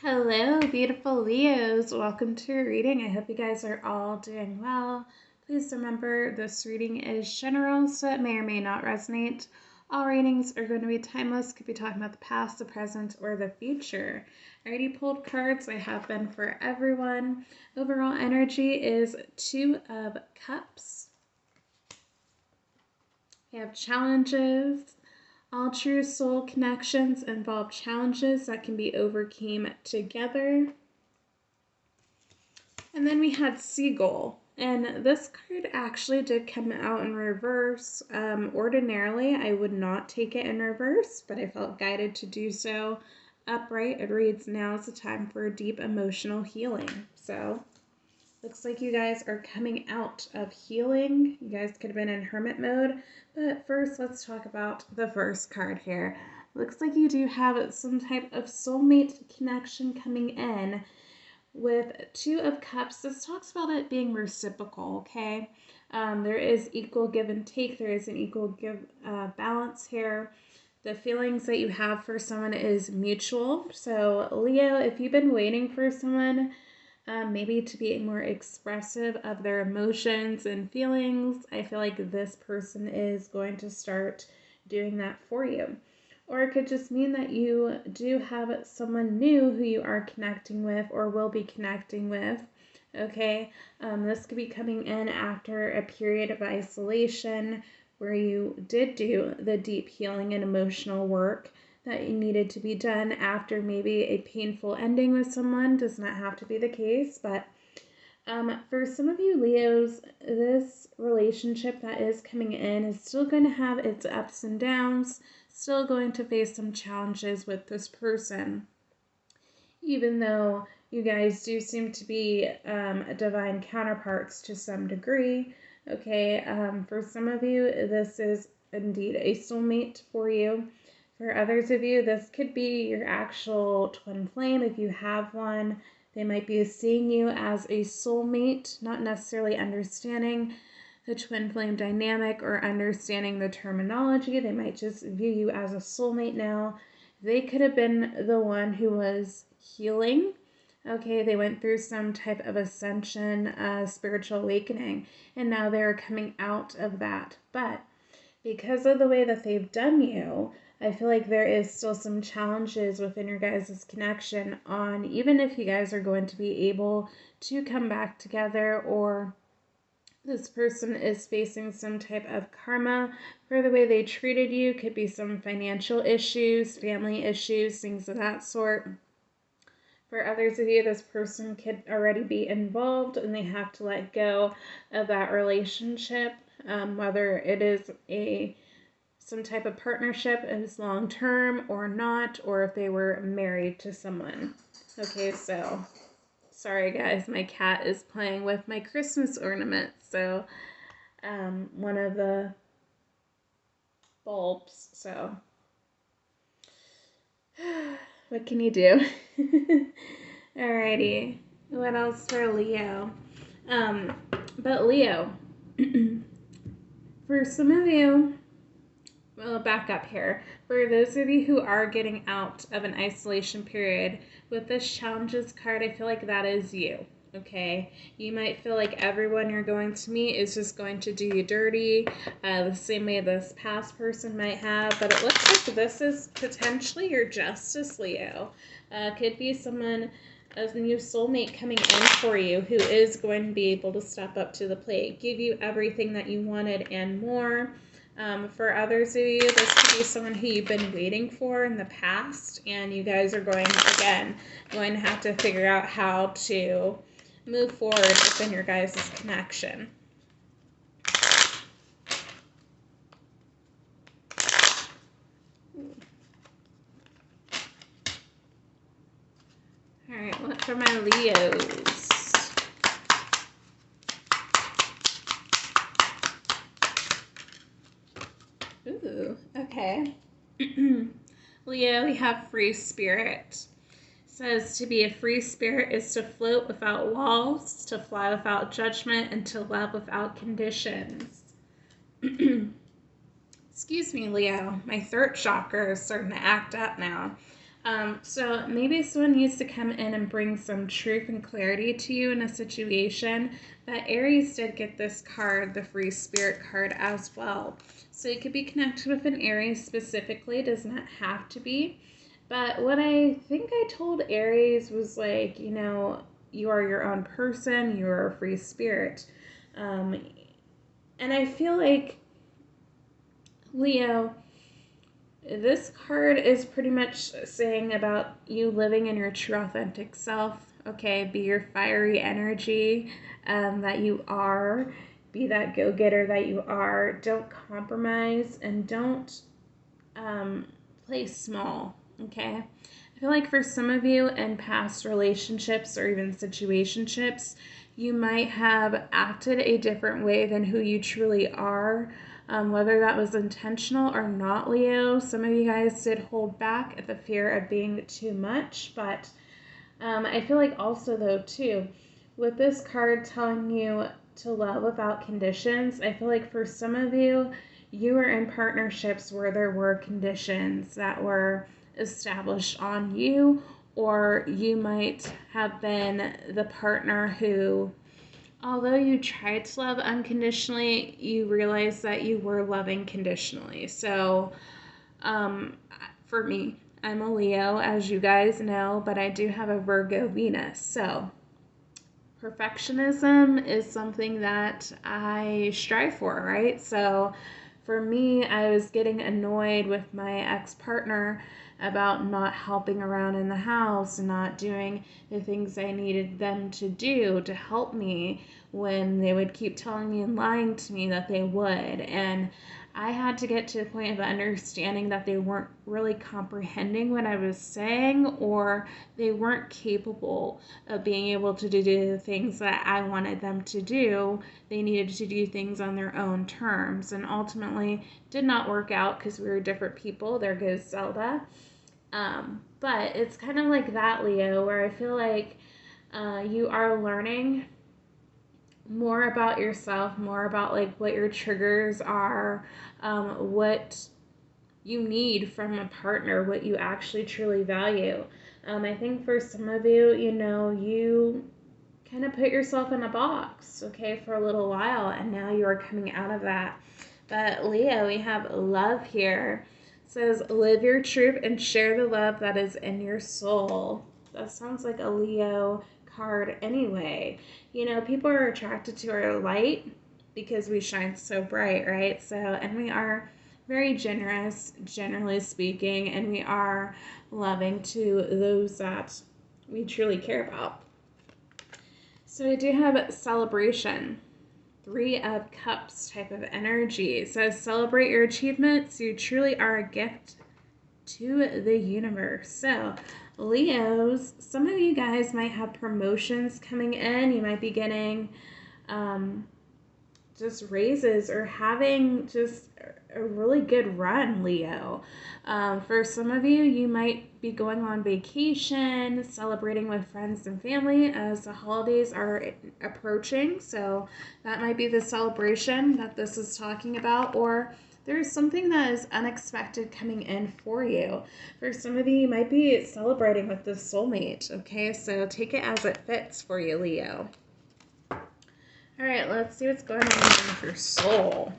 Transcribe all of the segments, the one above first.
Hello, beautiful Leos. Welcome to your reading. I hope you guys are all doing well. Please remember this reading is general, so it may or may not resonate. All readings are going to be timeless. Could be talking about the past, the present, or the future. I already pulled cards. I have been for everyone. Overall energy is Two of Cups. We have challenges. All true soul connections involve challenges that can be overcome together. And then we had Seagull. And this card actually did come out in reverse. Ordinarily, I would not take it in reverse, but I felt guided to do so. Upright, it reads, now is the time for deep emotional healing. So, looks like you guys are coming out of healing. You guys could have been in hermit mode. But first, let's talk about the first card here. Looks like you do have some type of soulmate connection coming in. With Two of Cups, this talks about it being reciprocal, okay? There is equal give and take. There is an equal balance here. The feelings that you have for someone is mutual. So, Leo, if you've been waiting for someone maybe to be more expressive of their emotions and feelings, I feel like this person is going to start doing that for you. Or it could just mean that you do have someone new who you are connecting with or will be connecting with. Okay, this could be coming in after a period of isolation where you did do the deep healing and emotional work that needed to be done after maybe a painful ending with someone. Does not have to be the case, but for some of you Leos, this relationship that is coming in is still going to have its ups and downs, still going to face some challenges with this person. Even though you guys do seem to be divine counterparts to some degree, okay, for some of you, this is indeed a soulmate for you. For others of you, this could be your actual twin flame if you have one. They might be seeing you as a soulmate, not necessarily understanding the twin flame dynamic or understanding the terminology. They might just view you as a soulmate now. They could have been the one who was healing. Okay, they went through some type of ascension, spiritual awakening, and now they're coming out of that. But because of the way that they've done you, I feel like there is still some challenges within your guys' connection on even if you guys are going to be able to come back together, or this person is facing some type of karma for the way they treated you. Could be some financial issues, family issues, things of that sort. For others of you, this person could already be involved and they have to let go of that relationship, whether it is some type of partnership is long-term or not, or if they were married to someone. Okay, so sorry guys, my cat is playing with my Christmas ornament. So one of the bulbs, so what can you do? Alrighty, what else for Leo? But Leo, for some of you, well, back up here. For those of you who are getting out of an isolation period, with this challenges card, I feel like that is you. Okay, you might feel like everyone you're going to meet is just going to do you dirty, the same way this past person might have, but it looks like this is potentially your justice, Leo. Could be someone, a new soulmate coming in for you who is going to be able to step up to the plate, give you everything that you wanted and more. For others of you, this could be someone who you've been waiting for in the past, and you guys are going to have to figure out how to move forward within your guys' connection. All right, what for my Leos? Ooh, okay. Leo, we have free spirit. Says to be a free spirit is to float without walls, to fly without judgment, and to love without conditions. Excuse me, Leo. My throat chakra is starting to act up now. So maybe someone needs to come in and bring some truth and clarity to you in a situation. But Aries did get this card, the Free Spirit card, as well. So you could be connected with an Aries specifically, it does not have to be. But what I think I told Aries was like, you are your own person, you are a free spirit. And I feel like, Leo, this card is pretty much saying about you living in your true authentic self. Okay, be your fiery energy that you are. Be that go-getter that you are. Don't compromise and don't play small. Okay, I feel like for some of you in past relationships or even situationships, you might have acted a different way than who you truly are. Whether that was intentional or not, Leo, some of you guys did hold back at the fear of being too much. But I feel like also, though, too, with this card telling you to love without conditions, I feel like for some of you, you were in partnerships where there were conditions that were established on you, or you might have been the partner who, although you tried to love unconditionally, you realized that you were loving conditionally. So, for me, I'm a Leo, as you guys know, but I do have a Virgo Venus. So, perfectionism is something that I strive for, right? So, for me, I was getting annoyed with my ex-partner about not helping around in the house and not doing the things I needed them to do to help me when they would keep telling me and lying to me that they would. And I had to get to the point of understanding that they weren't really comprehending what I was saying, or they weren't capable of being able to do the things that I wanted them to do. They needed to do things on their own terms, and ultimately did not work out because we were different people. There goes Zelda. But it's kind of like that, Leo, where I feel like you are learning more about yourself, more about like what your triggers are, what you need from a partner, what you actually truly value. I think for some of you, you kind of put yourself in a box, okay, for a little while, and now you are coming out of that. But Leo, we have love here. It says, live your truth and share the love that is in your soul. That sounds like a Leo card anyway. People are attracted to our light because we shine so bright, right? So, and we are very generous, generally speaking, and we are loving to those that we truly care about. So I do have celebration, 3 of Cups type of energy. It says, celebrate your achievements. You truly are a gift to the universe. So Leos, some of you guys might have promotions coming in. You might be getting just raises or having just a really good run, Leo. For some of you, you might be going on vacation, celebrating with friends and family as the holidays are approaching. So that might be the celebration that this is talking about, or there's something that is unexpected coming in for you. For some of you might be celebrating with the soulmate, okay? So take it as it fits for you, Leo. All right, let's see what's going on with your soul.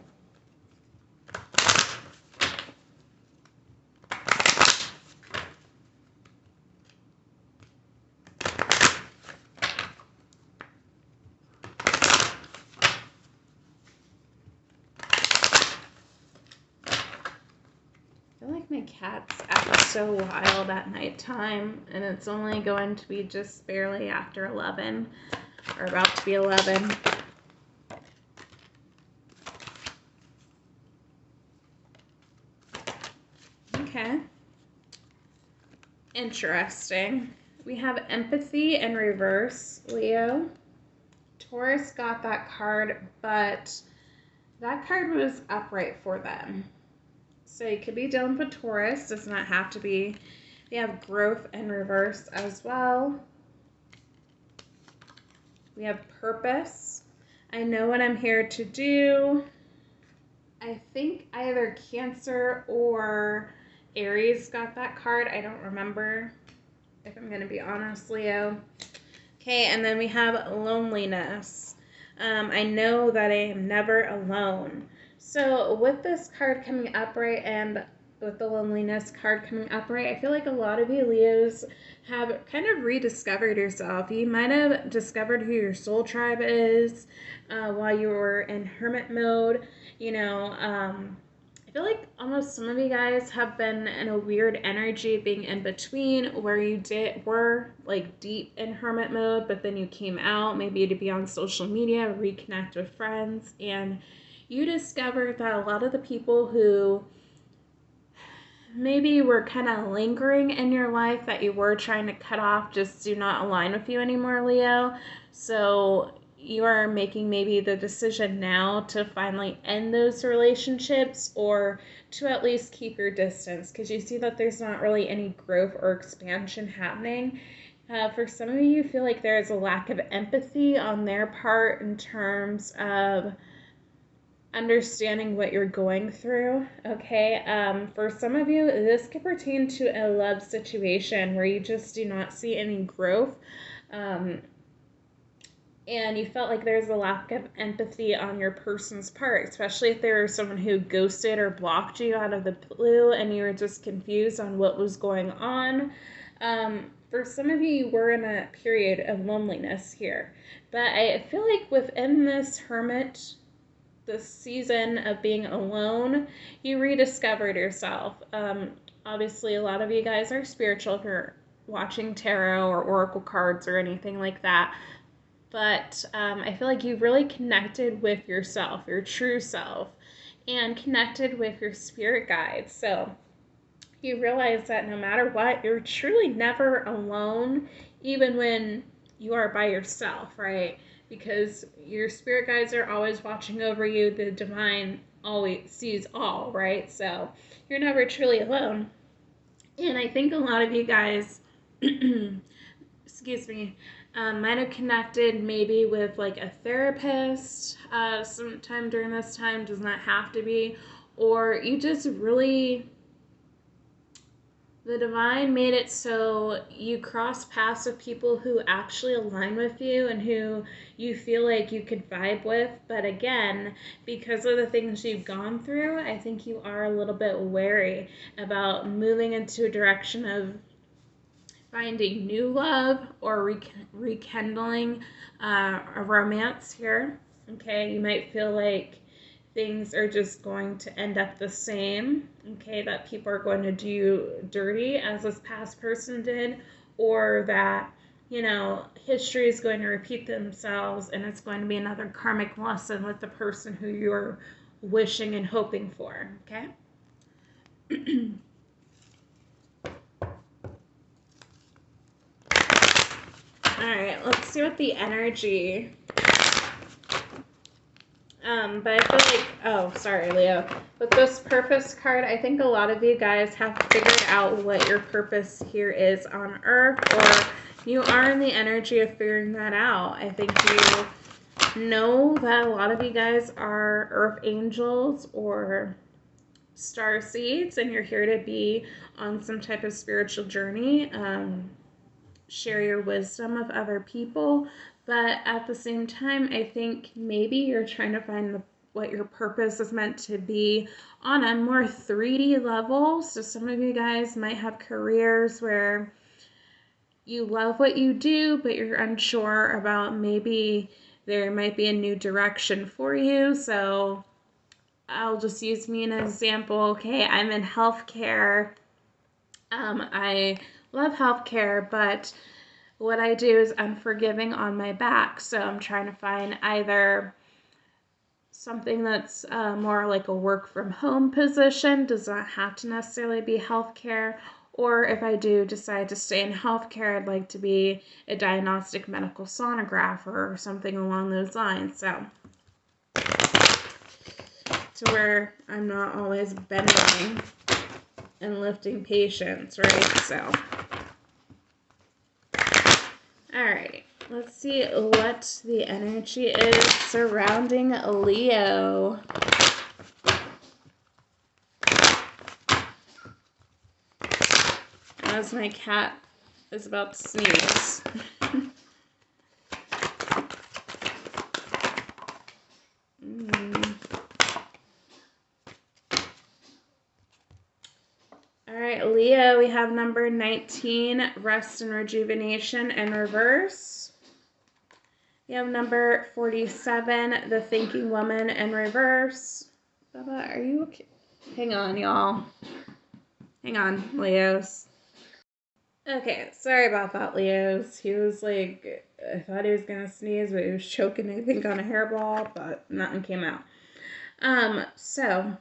I feel like my cats act so wild at nighttime, and it's only going to be just barely after 11, or about to be 11. Okay. Interesting. We have empathy in reverse, Leo. Taurus got that card, but that card was upright for them. So you could be dealing with Taurus, does not have to be. We have growth in reverse as well. We have purpose. I know what I'm here to do. I think either Cancer or Aries got that card. I don't remember, if I'm going to be honest, Leo. Okay, and then we have loneliness. I know that I am never alone. So with this card coming upright and with the loneliness card coming upright, I feel like a lot of you Leos have kind of rediscovered yourself. You might have discovered who your soul tribe is while you were in hermit mode. I feel like almost some of you guys have been in a weird energy being in between where you were like deep in hermit mode, but then you came out maybe to be on social media, reconnect with friends, and you discovered that a lot of the people who maybe were kind of lingering in your life that you were trying to cut off just do not align with you anymore, Leo. So you are making maybe the decision now to finally end those relationships or to at least keep your distance because you see that there's not really any growth or expansion happening. For some of you feel like there is a lack of empathy on their part in terms of understanding what you're going through, okay? For some of you, this could pertain to a love situation where you just do not see any growth. And you felt like there's a lack of empathy on your person's part, especially if there was someone who ghosted or blocked you out of the blue and you were just confused on what was going on. For some of you, you were in a period of loneliness here. But I feel like within this hermit, this season of being alone, you rediscovered yourself. Obviously, a lot of you guys are spiritual if you're watching tarot or oracle cards or anything like that. But I feel like you've really connected with yourself, your true self, and connected with your spirit guides. So you realize that no matter what, you're truly never alone, even when you are by yourself, right? Because your spirit guides are always watching over you. The divine always sees all, right? So you're never truly alone. And I think a lot of you guys, excuse me, might have connected maybe with like a therapist sometime during this time, does not have to be, or you just really, the divine made it so you cross paths with people who actually align with you and who you feel like you could vibe with. But again, because of the things you've gone through, I think you are a little bit wary about moving into a direction of finding new love or rekindling a romance here. Okay, you might feel like things are just going to end up the same, okay, that people are going to do you dirty as this past person did, or that, history is going to repeat themselves and it's going to be another karmic lesson with the person who you're wishing and hoping for, okay? All right, let's see what the energy. But I feel like, oh, sorry, Leo. With this purpose card, I think a lot of you guys have figured out what your purpose here is on Earth, or you are in the energy of figuring that out. I think you know that a lot of you guys are Earth angels or star seeds, and you're here to be on some type of spiritual journey. Share your wisdom with other people, but at the same time, I think maybe you're trying to find what your purpose is meant to be on a more 3D level. So some of you guys might have careers where you love what you do, but you're unsure about maybe there might be a new direction for you. So I'll just use me as an example. Okay, I'm in healthcare. I love healthcare, but what I do is I'm forgiving on my back. So I'm trying to find either something that's more like a work from home position, does not have to necessarily be healthcare, or if I do decide to stay in healthcare, I'd like to be a diagnostic medical sonographer or something along those lines. So to where I'm not always bending and lifting patients, right? So all right, let's see what the energy is surrounding Leo. as my cat is about to sneeze. All right, Leo, we have number 19, Rest and Rejuvenation in reverse. We have number 47, The Thinking Woman in reverse. Baba, are you okay? Hang on, y'all. Hang on, Leos. Okay, sorry about that, Leos. He was like, I thought he was gonna sneeze, but he was choking, I think, on a hairball, but nothing came out. So,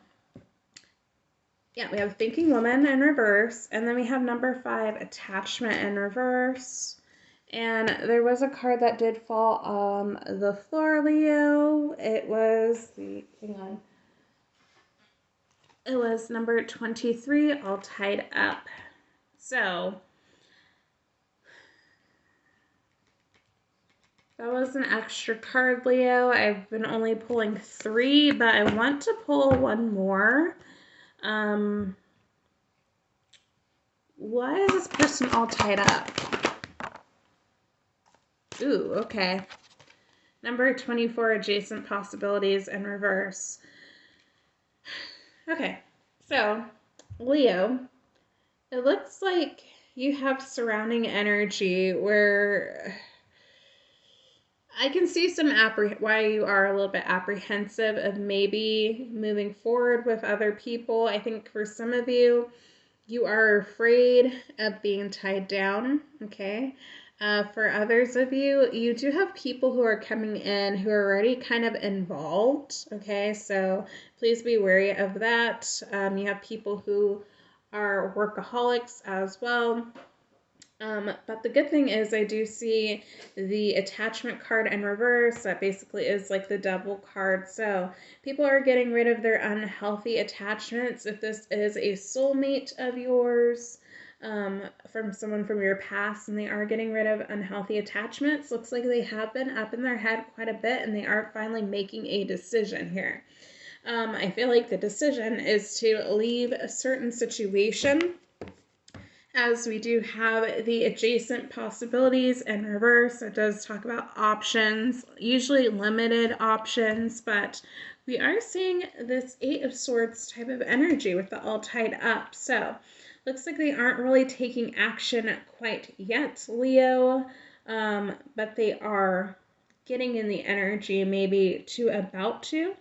yeah, we have Thinking Woman in reverse, and then we have number 5, Attachment in reverse. And there was a card that did fall on the floor, Leo. It was, hang on. It was number 23, All Tied Up. So, that was an extra card, Leo. I've been only pulling 3, but I want to pull one more. Why is this person all tied up? Ooh, okay. Number 24, Adjacent Possibilities in reverse. Okay, so, Leo, it looks like you have surrounding energy where I can see some why you are a little bit apprehensive of maybe moving forward with other people. I think for some of you, you are afraid of being tied down, okay? For others of you, you do have people who are coming in who are already kind of involved, okay? So please be wary of that. You have people who are workaholics as well. But the good thing is I do see the attachment card in reverse. That basically is like the double card. So people are getting rid of their unhealthy attachments. If this is a soulmate of yours, from someone from your past, and they are getting rid of unhealthy attachments, looks like they have been up in their head quite a bit, and they are finally making a decision here. I feel like the decision is to leave a certain situation, as we do have the adjacent possibilities in reverse. It does talk about options, usually limited options, but we are seeing this 8 of Swords type of energy with the all tied up. So looks like they aren't really taking action quite yet, Leo, but they are getting in the energy maybe to about to.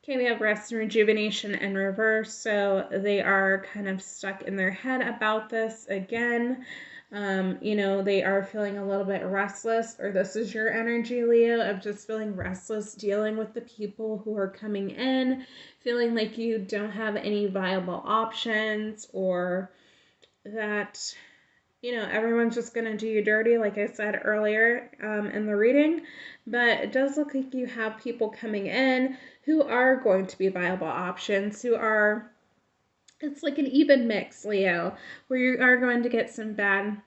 Okay, we have Rest and Rejuvenation in reverse, so they are kind of stuck in their head about this again. They are feeling a little bit restless, or this is your energy, Leo, of just feeling restless, dealing with the people who are coming in, feeling like you don't have any viable options, or that everyone's just going to do you dirty, like I said earlier in the reading. But it does look like you have people coming in who are going to be viable options, it's like an even mix, Leo, where you are going to get some bad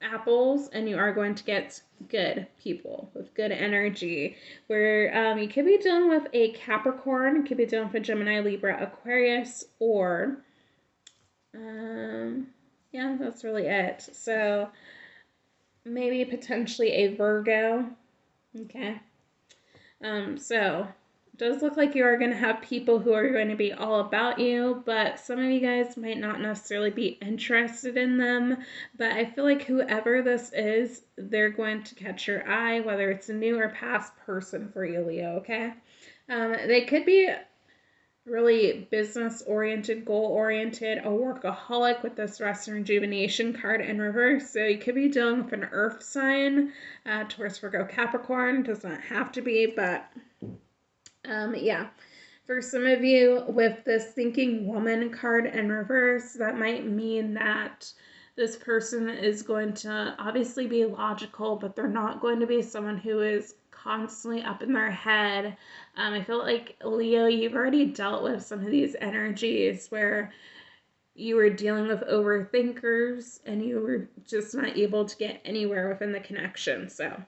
apples and you are going to get good people with good energy, where you could be dealing with a Capricorn, you could be dealing with a Gemini, Libra, Aquarius, or yeah, that's really it. So maybe potentially a Virgo. Okay. So it does look like you are going to have people who are going to be all about you, but some of you guys might not necessarily be interested in them. But I feel like whoever this is, they're going to catch your eye, whether it's a new or past person for you, Leo, okay? They could be really business-oriented, goal-oriented, a workaholic with this Rest and Rejuvenation card in reverse. So you could be dealing with an earth sign, Taurus, Virgo, Capricorn. Does not have to be, but yeah. For some of you with this Thinking Woman card in reverse, that might mean that this person is going to obviously be logical, but they're not going to be someone who is constantly up in their head. I feel like, Leo, you've already dealt with some of these energies where you were dealing with overthinkers and you were just not able to get anywhere within the connection. So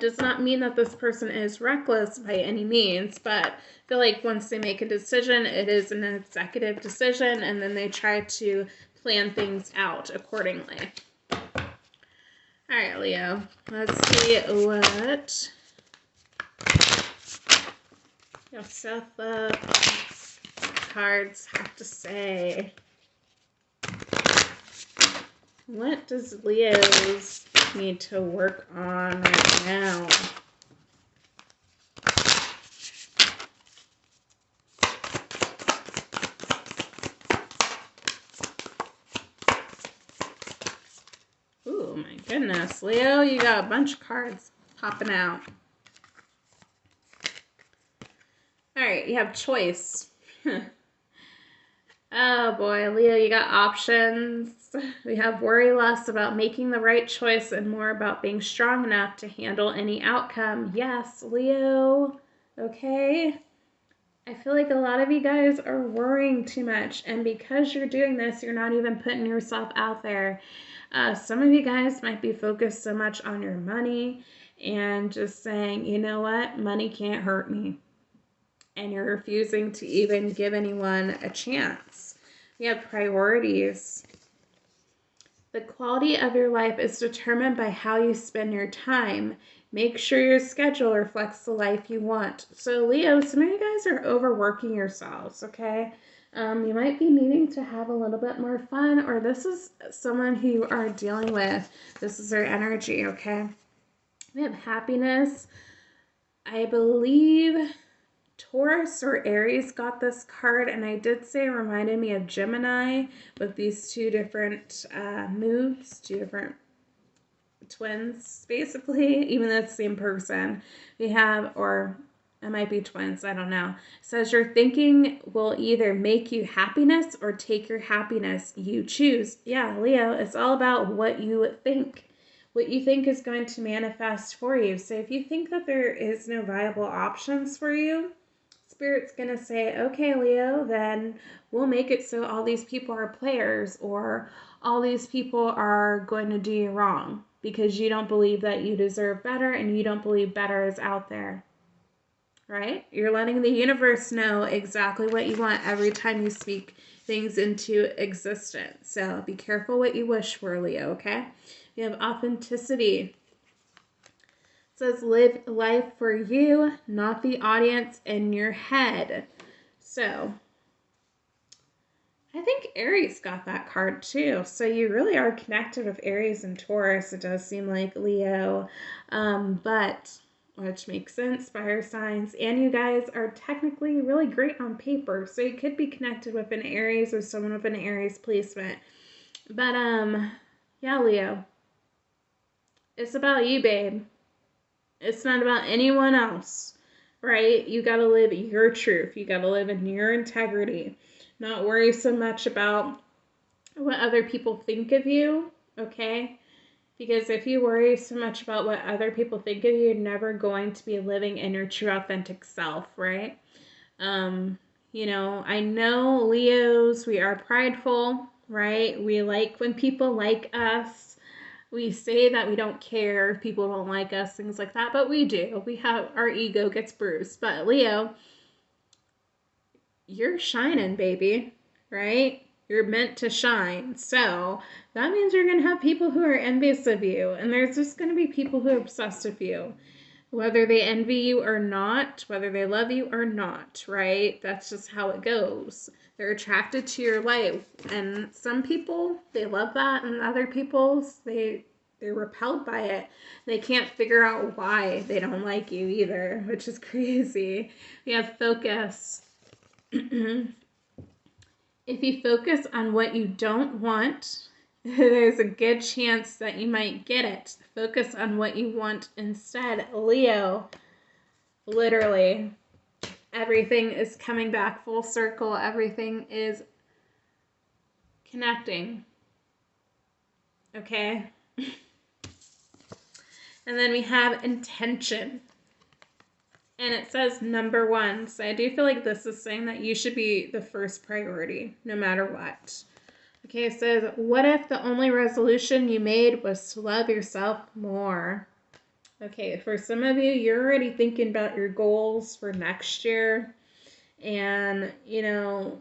does not mean that this person is reckless by any means, but I feel like once they make a decision, it is an executive decision, and then they try to plan things out accordingly. All right, Leo, let's see what your self-love cards have to say. What does Leo's need to work on right now? Ooh, my goodness. Leo, you got a bunch of cards popping out. All right, you have choice. Oh boy, Leo, you got options. We have worry less about making the right choice and more about being strong enough to handle any outcome. Yes, Leo. Okay. I feel like a lot of you guys are worrying too much, and because you're doing this, you're not even putting yourself out there. Some of you guys might be focused so much on your money and just saying, you know what, money can't hurt me. And you're refusing to even give anyone a chance. You have priorities. The quality of your life is determined by how you spend your time. Make sure your schedule reflects the life you want. So Leo, some of you guys are overworking yourselves, okay? You might be needing to have a little bit more fun, or this is someone who you are dealing with. This is their energy, okay? We have happiness. I believe Taurus or Aries got this card, and I did say it reminded me of Gemini with these two different moves, two different twins, basically, even though it's the same person. We have, or it might be twins, I don't know. It says your thinking will either make you happiness or take your happiness. You choose. Yeah, Leo, it's all about what you think. What you think is going to manifest for you. So if you think that there is no viable options for you, Spirit's going to say, okay, Leo, then we'll make it so all these people are players, or all these people are going to do you wrong because you don't believe that you deserve better and you don't believe better is out there. Right? You're letting the universe know exactly what you want every time you speak things into existence. So be careful what you wish for, Leo, okay? You have authenticity. It says live life for you, not the audience in your head. So I think Aries got that card too. So you really are connected with Aries and Taurus. It does seem like Leo, but which makes sense, fire signs. And you guys are technically really great on paper. So you could be connected with an Aries or someone with an Aries placement. But yeah, Leo, it's about you, babe. It's not about anyone else, right? You got to live your truth. You got to live in your integrity. Not worry so much about what other people think of you, okay? Because if you worry so much about what other people think of you, you're never going to be living in your true authentic self, right? You know, I know Leos, we are prideful, right? We like when people like us. We say that we don't care if people don't like us, things like that, but we do. We have, our ego gets bruised. But Leo, you're shining, baby, right? You're meant to shine. So that means you're going to have people who are envious of you. And there's just going to be people who are obsessed with you. Whether they envy you or not, whether they love you or not, right? That's just how it goes. They're attracted to your light. And some people, they love that. And other people, they're repelled by it. They can't figure out why they don't like you either, which is crazy. We have focus. If you focus on what you don't want, there's a good chance that you might get it. Focus on what you want instead. Leo, literally, everything is coming back full circle. Everything is connecting. Okay? And then we have intention. And it says number 1. So I do feel like this is saying that you should be the first priority, no matter what. Okay, it says, what if the only resolution you made was to love yourself more? Okay, for some of you, you're already thinking about your goals for next year. And, you know,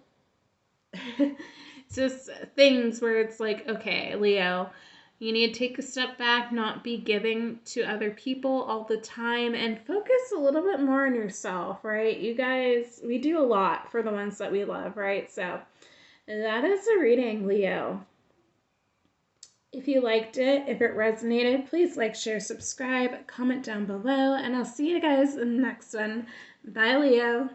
just things where it's like, okay, Leo, you need to take a step back, not be giving to other people all the time, and focus a little bit more on yourself, right? You guys, we do a lot for the ones that we love, right? So that is the reading, Leo. If you liked it, if it resonated, please like, share, subscribe, comment down below, and I'll see you guys in the next one. Bye, Leo.